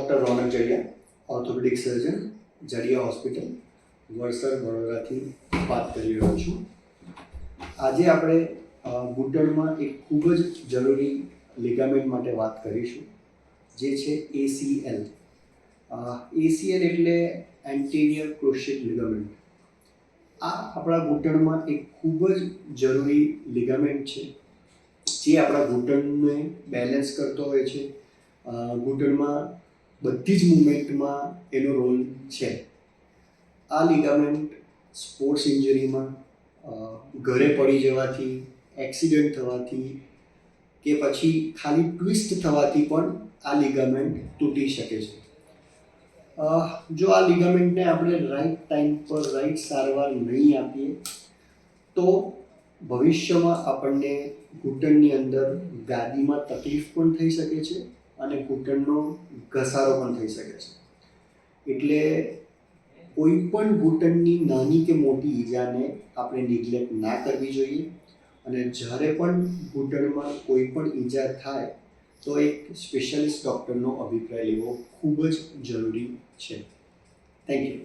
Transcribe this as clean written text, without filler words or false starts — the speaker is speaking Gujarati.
ડૉક્ટર રોનક જડિયા, ઓર્થોપેડિક સર્જન, જડિયા હોસ્પિટલ, વડસર, વડોદરાથી વાત કરી રહ્યો છું. આજે આપણે ઘૂંટણમાં એક ખૂબ જ જરૂરી લિગામેન્ટ માટે વાત કરીશું, જે છે ACL. ACL એટલે એન્ટિરિયર ક્રુશિયેટ લિગામેન્ટ. આ આપણા ઘૂંટણમાં એક ખૂબ જ જરૂરી લિગામેન્ટ છે, જે આપણા ઘૂંટણને બેલેન્સ કરતો હોય છે. ઘૂંટણમાં બધી જ મુવમેન્ટમાં એનો રોલ છે. આ લિગામેન્ટ સ્પોર્ટ્સ ઇન્જરીમાં, ઘરે પડી જવાથી, એક્સિડન્ટ થવાથી કે પછી ખાલી ટ્વિસ્ટ થવાથી પણ આ લિગામેન્ટ તૂટી શકે છે. જો આ લિગામેન્ટને આપણે રાઈટ ટાઈમ પર રાઈટ સારવાર નહીં આપીએ તો ભવિષ્યમાં આપણને ઘૂંટણની અંદર ગાદીમાં તકલીફ પણ થઈ શકે છે અને ઘૂંટણનો ઘસારો પણ થઈ શકે છે. એટલે કોઈ પણ ઘૂંટણની નાની કે મોટી ઈજાને આપણે નિગ્લેક્ટ ના કરવી જોઈએ. અને જ્યારે પણ ઘૂંટણમાં કોઈ પણ ઈજા થાય તો એક સ્પેશિયાલિસ્ટ ડૉક્ટરનો અભિપ્રાય લેવો ખૂબ જ જરૂરી છે. Thank you.